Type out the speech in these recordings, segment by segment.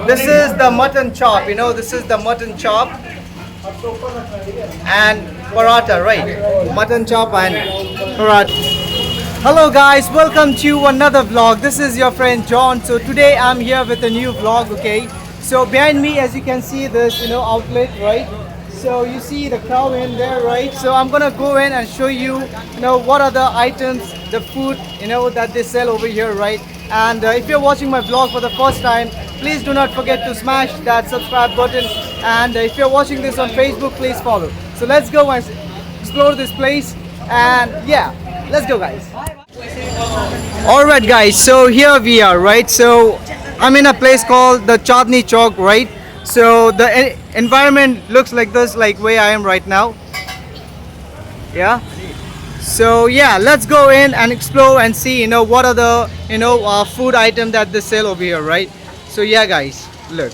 This is the mutton chop, this is the mutton chop and paratha, right? Mutton chop and paratha. Hello guys, welcome to another vlog. This is your friend John. So today I'm here with a new vlog, okay? So behind me, as you can see, this outlet, right? So you see the crowd in there, right? So I'm gonna go in and show you, what are the items, the food, that they sell over here, right? And if you're watching my vlog for the first time, please do not forget to smash that subscribe button. And if you're watching this on Facebook, please follow. So let's go and explore this place. And yeah, let's go, guys. All right, guys. So here we are, right? So I'm in a place called the Chandni Chowk, right? So the environment looks like this, like where I am right now. Yeah. So yeah, let's go in and explore and see, what are the, food item that they sell over here, right? So yeah, guys, look.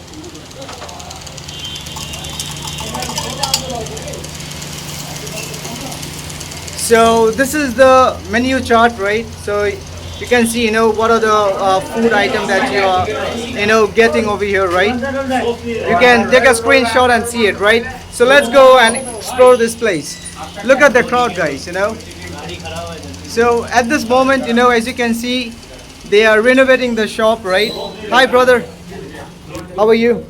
So this is the menu chart, right? So you can see, what are the food items that you are, getting over here, right? You can take a screenshot and see it, right? So let's go and explore this place. Look at the crowd, guys, So at this moment, as you can see, they are renovating the shop, right? Hi, brother. How are you?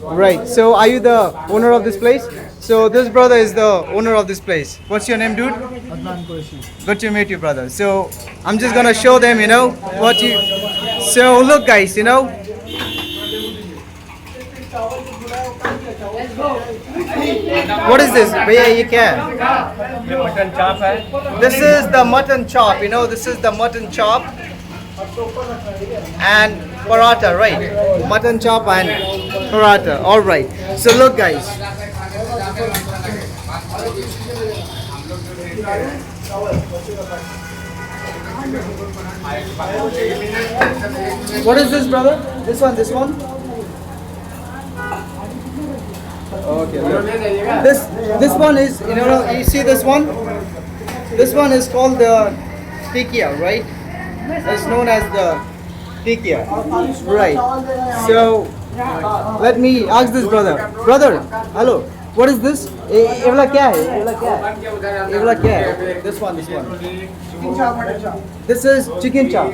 Right. So are you the owner of this place? So this brother is the owner of this place. What's your name, dude? Adnan Qureshi. Good to meet you, brother. So I'm just gonna show them, what you. So look, guys, What is this? भैया ये क्या है? ये mutton चाप है. This is the mutton chop. This is the mutton chop and paratha, right? Mutton chop and paratha. All right. So look, guys. What is this, brother? This one. This one. Okay. Look. This one is, you see this one? This one is called the tikia, right? It's known as the tikia, right? So let me ask this brother. Brother, hello. What is this? ये वाला क्या है? ये वाला क्या है? ये वाला क्या है? This one. This is chicken chop.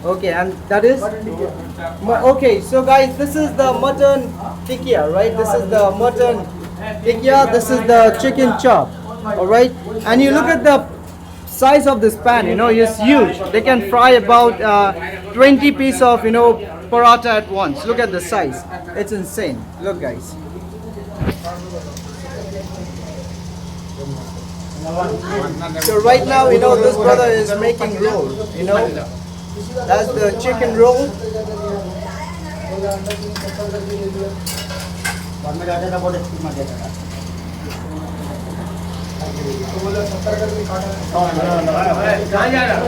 Okay, and that is? Okay, so guys, this is the mutton tikka, right? This is the mutton tikka, this is the chicken chop, alright? And you look at the size of this pan, it's huge. They can fry about 20 pieces of, paratha at once. Look at the size. It's insane. Look, guys. So right now, this brother is making roll, That's the chicken roll.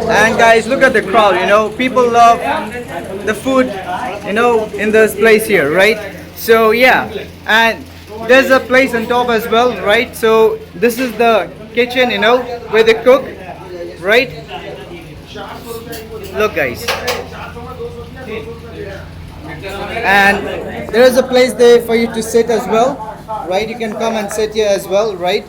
And guys, look at the crowd, people love the food, in this place here, right? So yeah, and there's a place on top as well, right? So this is the kitchen, where they cook, right? Look, guys. And there is a place there for you to sit as well, right? You can come and sit here as well, right?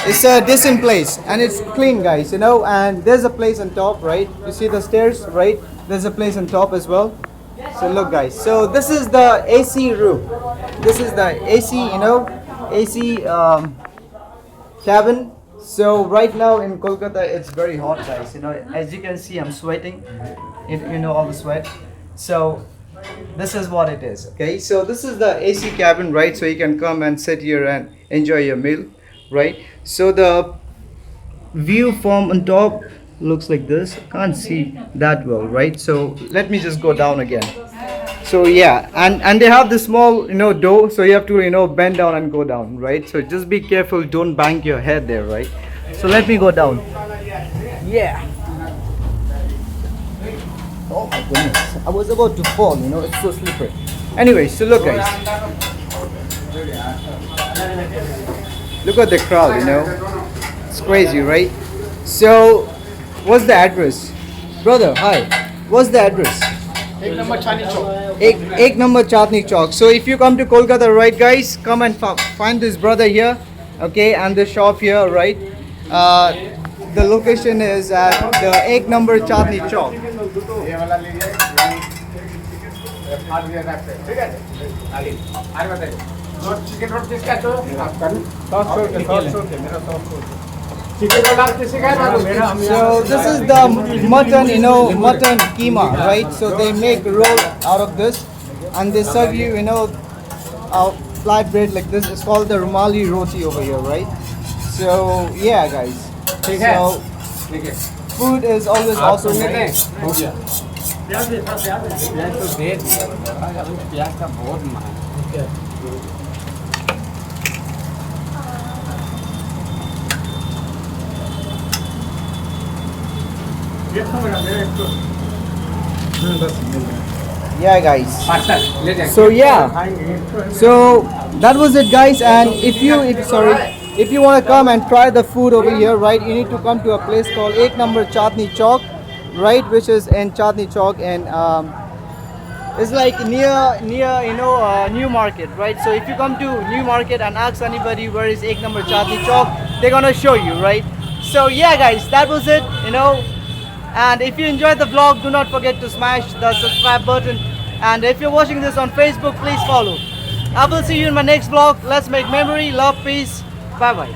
It's a decent place and it's clean, guys, and there's a place on top, right? You see the stairs, right? There's a place on top as well. So look, guys, so this is the AC room. This is the AC, AC cabin. So right now in Kolkata, it's very hot, guys. As you can see, I'm sweating. All the sweat. So this is what it is. Okay. So this is the AC cabin, right? So you can come and sit here and enjoy your meal, right? So the view from on top looks like this. Can't see that well, right? So let me just go down again. So yeah, and they have this small, door, so you have to, bend down and go down, right? So just be careful, don't bang your head there, right? So let me go down. Yeah. Oh my goodness, I was about to fall, it's so slippery. Anyway, so look, guys. Look at the crowd, It's crazy, right? So, what's the address? Brother, hi. What's the address? Ek number Chatni Chowk. So if you come to Kolkata, right, guys, come and find this brother here, okay, and the shop here, right. The location is at the Ek number Chatni Chowk. So this is the mutton, mutton keema, right? So they make roll out of this, and they serve you, a flat bread like this. It's called the Rumali roti over here, right? So yeah, guys. So food is always awesome. Right? Yeah, guys. So yeah, so that was it, guys. And if you want to come and try the food over here, right, you need to come to a place called Ek Number Chatni Chowk, right, which is in Chatni Chowk, and it's like near New Market, right. So if you come to New Market and ask anybody where is Ek Number Chatni Chowk, they're gonna show you, right. So yeah, guys, that was it. And if you enjoyed the vlog, do not forget to smash the subscribe button. And if you're watching this on Facebook, please follow. I will see you in my next vlog. Let's make memory, love, peace. Bye bye.